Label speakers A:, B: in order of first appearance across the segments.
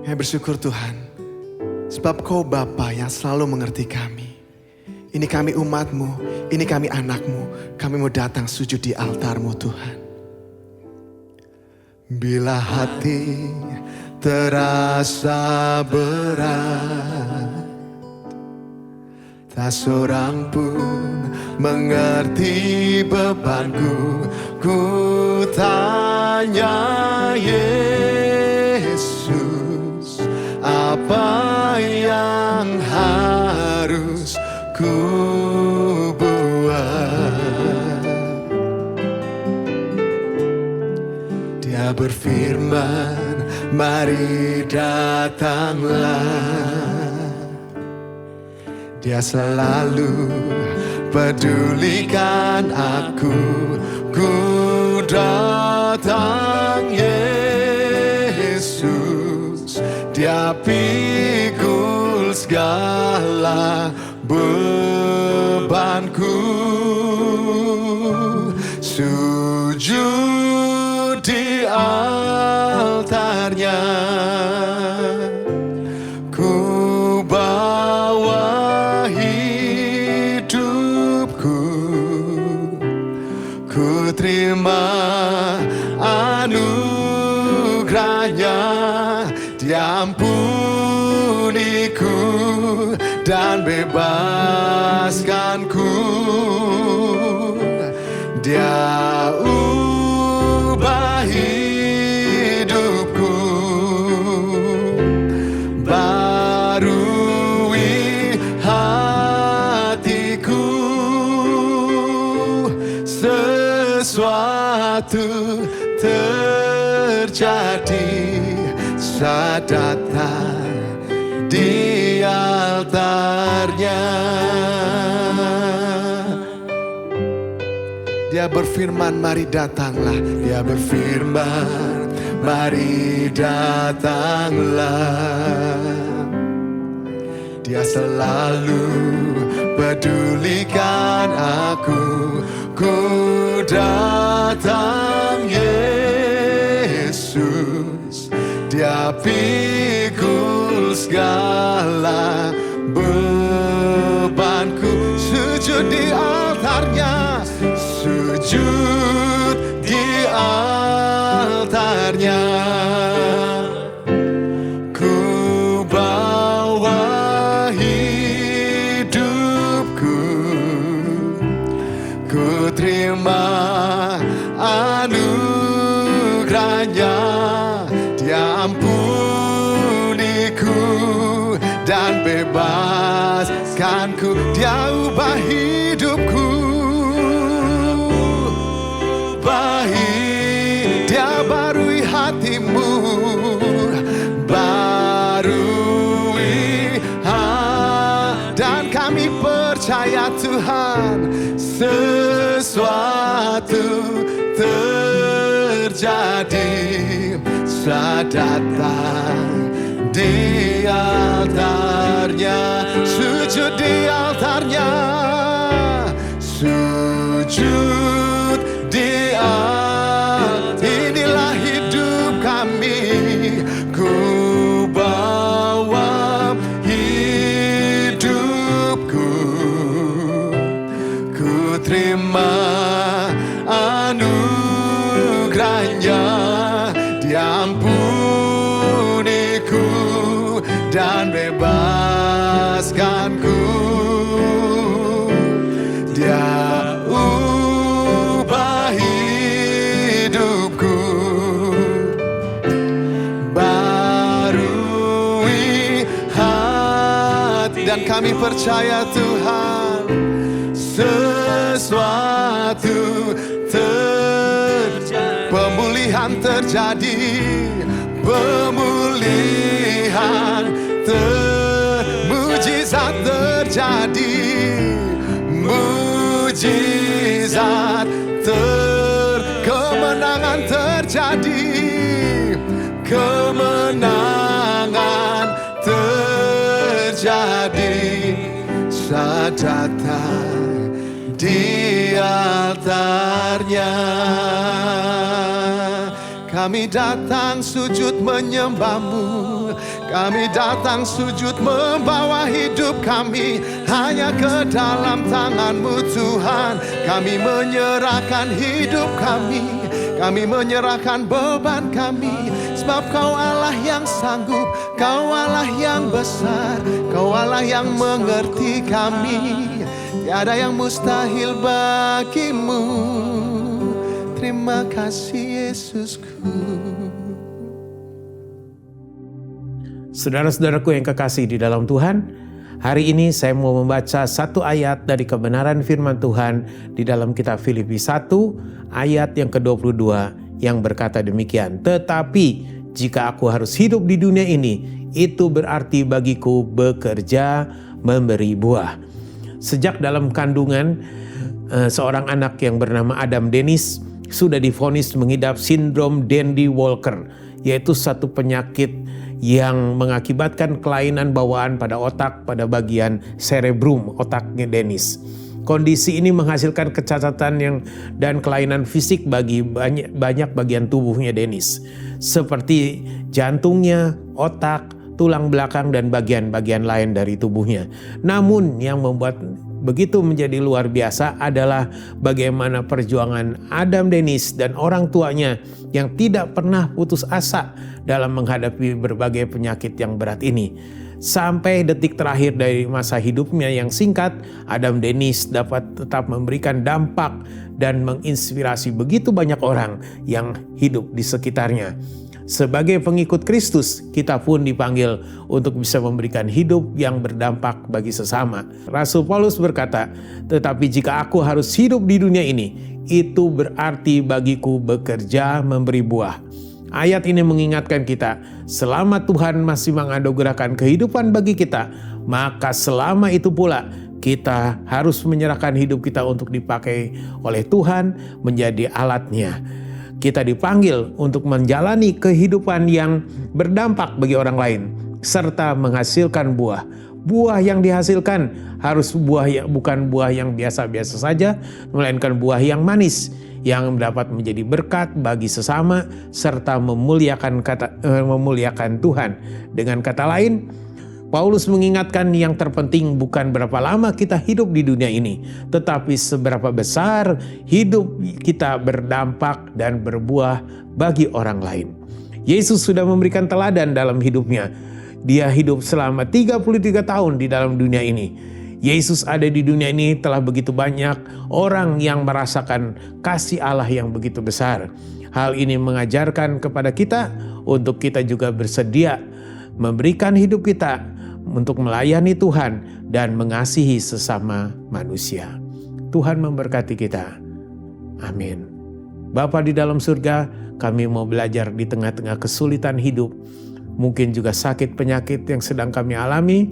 A: Kami bersyukur Tuhan, sebab Kau Bapa yang selalu mengerti kami. Ini kami umat-Mu, ini kami anak-Mu, kami mau datang sujud di altar-Mu Tuhan. Bila hati terasa berat, tak seorang pun mengerti bebanku. Ku tanya Yesus, apa yang harus ku buat? Dia berfirman, mari datanglah. Dia selalu pedulikan aku. Ku datang Yesus, Dia pikul segala bebanku. Sujud di altarnya, ku bawa hidupku. Ku terima anugerahnya, Dia ampuniku dan bebaskanku. Dia ubah hidupku, barui hatiku. Sesuatu terjadi saat datang di altarnya. Dia berfirman, mari datanglah. Dia berfirman, mari datanglah. Dia selalu pedulikan aku. Ku datang Yesus, Dia pikul segala bebanku. Sujud di altarnya, sujud di altarnya. Ku bawa hidupku, ku terima anugerahnya. Dia ampuniku dan bebaskanku. Dia ubah hidupku, Dia barui hatimu, barui dan kami percaya Tuhan, sesuatu terjadi saat datang di altarnya. Sujud di altarnya, sujud di altarnya. Inilah hidup kami, ku bawa hidupku. Ku terima anugerahnya, Dia ampuniku dan bebaskanku. Dia ubah hidupku, barui hati. Dan kami percaya Tuhan, sesuatu terjadi, pemulihan terjadi, pemulihan mujizat terjadi, mujizat kemenangan terjadi, kemenangan terjadi saat datang di altarnya. Kami datang sujud menyembah-Mu. Kami datang sujud membawa hidup kami hanya ke dalam tangan-Mu Tuhan. Kami menyerahkan hidup kami menyerahkan beban kami. Sebab Kau Allah yang sanggup, Kau Allah yang besar, Kau Allah yang mengerti kami. Tiada yang mustahil bagi-Mu. Terima kasih Yesusku.
B: Saudara-saudaraku yang kekasih di dalam Tuhan, hari ini saya mau membaca satu ayat dari kebenaran firman Tuhan di dalam kitab Filipi 1 ayat yang ke-22 yang berkata demikian. Tetapi jika aku harus hidup di dunia ini, itu berarti bagiku bekerja memberi buah. Sejak dalam kandungan, seorang anak yang bernama Adam Dennis sudah divonis mengidap sindrom Dandy Walker, yaitu satu penyakit yang mengakibatkan kelainan bawaan pada otak pada bagian cerebrum otaknya Dennis. Kondisi ini menghasilkan kecacatan dan kelainan fisik bagi banyak bagian tubuhnya Dennis, seperti jantungnya, otak, tulang belakang, dan bagian-bagian lain dari tubuhnya. Namun yang membuat begitu menjadi luar biasa adalah bagaimana perjuangan Adam Dennis dan orang tuanya yang tidak pernah putus asa dalam menghadapi berbagai penyakit yang berat ini. Sampai detik terakhir dari masa hidupnya yang singkat, Adam Dennis dapat tetap memberikan dampak dan menginspirasi begitu banyak orang yang hidup di sekitarnya. Sebagai pengikut Kristus, kita pun dipanggil untuk bisa memberikan hidup yang berdampak bagi sesama. Rasul Paulus berkata, tetapi jika aku harus hidup di dunia ini, itu berarti bagiku bekerja memberi buah. Ayat ini mengingatkan kita, selama Tuhan masih menganugerahkan kehidupan bagi kita, maka selama itu pula kita harus menyerahkan hidup kita untuk dipakai oleh Tuhan menjadi alatnya. Kita dipanggil untuk menjalani kehidupan yang berdampak bagi orang lain, serta menghasilkan buah. Buah yang dihasilkan harus bukan buah yang biasa-biasa saja, melainkan buah yang manis, yang dapat menjadi berkat bagi sesama, serta memuliakan Tuhan. Dengan kata lain, Paulus mengingatkan yang terpenting bukan berapa lama kita hidup di dunia ini, tetapi seberapa besar hidup kita berdampak dan berbuah bagi orang lain. Yesus sudah memberikan teladan dalam hidupnya. Dia hidup selama 33 tahun di dalam dunia ini. Yesus ada di dunia ini telah begitu banyak orang yang merasakan kasih Allah yang begitu besar. Hal ini mengajarkan kepada kita untuk kita juga bersedia memberikan hidup kita untuk melayani Tuhan dan mengasihi sesama manusia. Tuhan memberkati kita. Amin. Bapa di dalam surga, kami mau belajar di tengah-tengah kesulitan hidup, mungkin juga sakit penyakit yang sedang kami alami.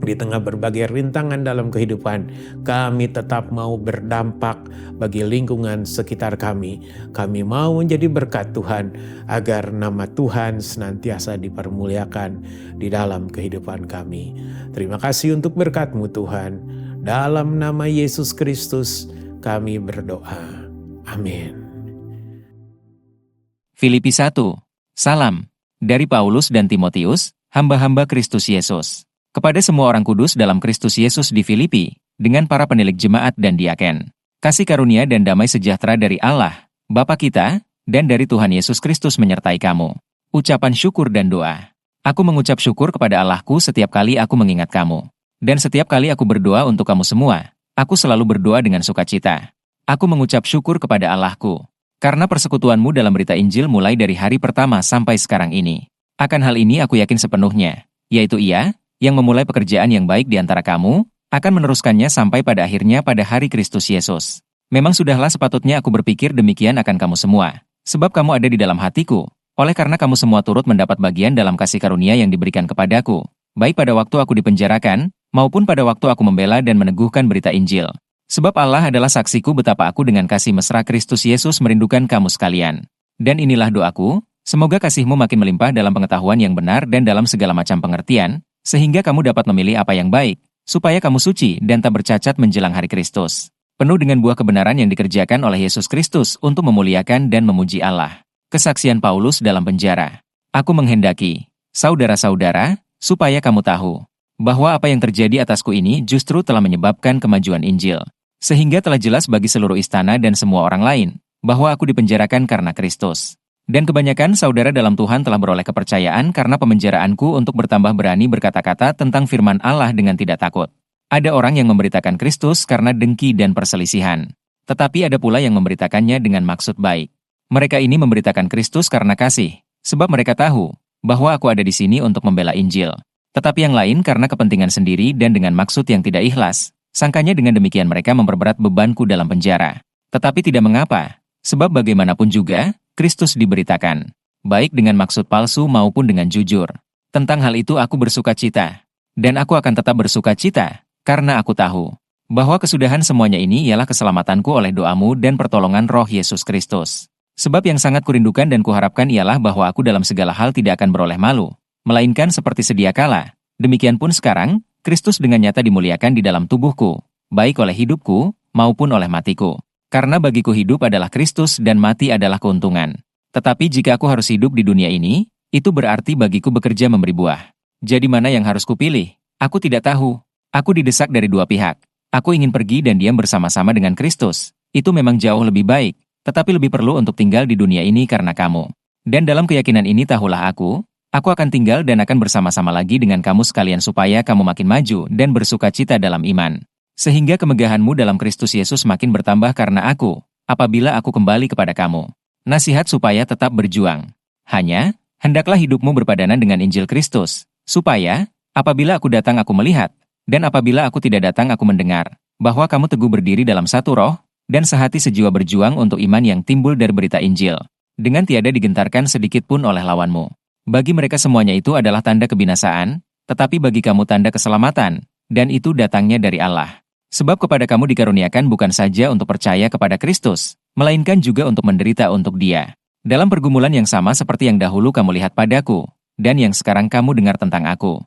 B: Di tengah berbagai rintangan dalam kehidupan, kami tetap mau berdampak bagi lingkungan sekitar kami. Kami mau menjadi berkat Tuhan, agar nama Tuhan senantiasa dipermuliakan di dalam kehidupan kami. Terima kasih untuk berkat-Mu Tuhan. Dalam nama Yesus Kristus kami berdoa. Amin.
C: Filipi 1. Salam dari Paulus dan Timotius, hamba-hamba Kristus Yesus. Kepada semua orang kudus dalam Kristus Yesus di Filipi, dengan para penilik jemaat dan diaken. Kasih karunia dan damai sejahtera dari Allah, Bapa kita, dan dari Tuhan Yesus Kristus menyertai kamu. Ucapan syukur dan doa. Aku mengucap syukur kepada Allahku setiap kali aku mengingat kamu. Dan setiap kali aku berdoa untuk kamu semua, aku selalu berdoa dengan sukacita. Aku mengucap syukur kepada Allahku, karena persekutuanmu dalam berita Injil mulai dari hari pertama sampai sekarang ini. Akan hal ini aku yakin sepenuhnya, yaitu Ia yang memulai pekerjaan yang baik di antara kamu, akan meneruskannya sampai pada akhirnya pada hari Kristus Yesus. Memang sudahlah sepatutnya aku berpikir demikian akan kamu semua, sebab kamu ada di dalam hatiku, oleh karena kamu semua turut mendapat bagian dalam kasih karunia yang diberikan kepadaku, baik pada waktu aku dipenjarakan, maupun pada waktu aku membela dan meneguhkan berita Injil. Sebab Allah adalah saksiku betapa aku dengan kasih mesra Kristus Yesus merindukan kamu sekalian. Dan inilah doaku, semoga kasihmu makin melimpah dalam pengetahuan yang benar dan dalam segala macam pengertian, sehingga kamu dapat memilih apa yang baik, supaya kamu suci dan tak bercacat menjelang hari Kristus, penuh dengan buah kebenaran yang dikerjakan oleh Yesus Kristus untuk memuliakan dan memuji Allah. Kesaksian Paulus dalam penjara. Aku menghendaki, saudara-saudara, supaya kamu tahu bahwa apa yang terjadi atasku ini justru telah menyebabkan kemajuan Injil. Sehingga telah jelas bagi seluruh istana dan semua orang lain, bahwa aku dipenjarakan karena Kristus. Dan kebanyakan saudara dalam Tuhan telah beroleh kepercayaan karena pemenjaraanku untuk bertambah berani berkata-kata tentang firman Allah dengan tidak takut. Ada orang yang memberitakan Kristus karena dengki dan perselisihan. Tetapi ada pula yang memberitakannya dengan maksud baik. Mereka ini memberitakan Kristus karena kasih, sebab mereka tahu bahwa aku ada di sini untuk membela Injil. Tetapi yang lain karena kepentingan sendiri dan dengan maksud yang tidak ikhlas. Sangkanya dengan demikian mereka memperberat bebanku dalam penjara. Tetapi tidak mengapa, sebab bagaimanapun juga, Kristus diberitakan, baik dengan maksud palsu maupun dengan jujur. Tentang hal itu aku bersuka cita, dan aku akan tetap bersuka cita, karena aku tahu bahwa kesudahan semuanya ini ialah keselamatanku oleh doamu dan pertolongan Roh Yesus Kristus. Sebab yang sangat kurindukan dan kuharapkan ialah bahwa aku dalam segala hal tidak akan beroleh malu, melainkan seperti sedia kala. Demikian pun sekarang, Kristus dengan nyata dimuliakan di dalam tubuhku, baik oleh hidupku maupun oleh matiku. Karena bagiku hidup adalah Kristus dan mati adalah keuntungan. Tetapi jika aku harus hidup di dunia ini, itu berarti bagiku bekerja memberi buah. Jadi mana yang harus kupilih? Aku tidak tahu. Aku didesak dari dua pihak. Aku ingin pergi dan diam bersama-sama dengan Kristus. Itu memang jauh lebih baik, tetapi lebih perlu untuk tinggal di dunia ini karena kamu. Dan dalam keyakinan ini tahulah aku akan tinggal dan akan bersama-sama lagi dengan kamu sekalian supaya kamu makin maju dan bersuka cita dalam iman. Sehingga kemegahanmu dalam Kristus Yesus makin bertambah karena aku, apabila aku kembali kepada kamu. Nasihat supaya tetap berjuang. Hanya, hendaklah hidupmu berpadanan dengan Injil Kristus, supaya, apabila aku datang aku melihat, dan apabila aku tidak datang aku mendengar, bahwa kamu teguh berdiri dalam satu roh, dan sehati sejiwa berjuang untuk iman yang timbul dari berita Injil, dengan tiada digentarkan sedikit pun oleh lawanmu. Bagi mereka semuanya itu adalah tanda kebinasaan, tetapi bagi kamu tanda keselamatan, dan itu datangnya dari Allah. Sebab kepada kamu dikaruniakan bukan saja untuk percaya kepada Kristus, melainkan juga untuk menderita untuk Dia. Dalam pergumulan yang sama seperti yang dahulu kamu lihat padaku, dan yang sekarang kamu dengar tentang aku.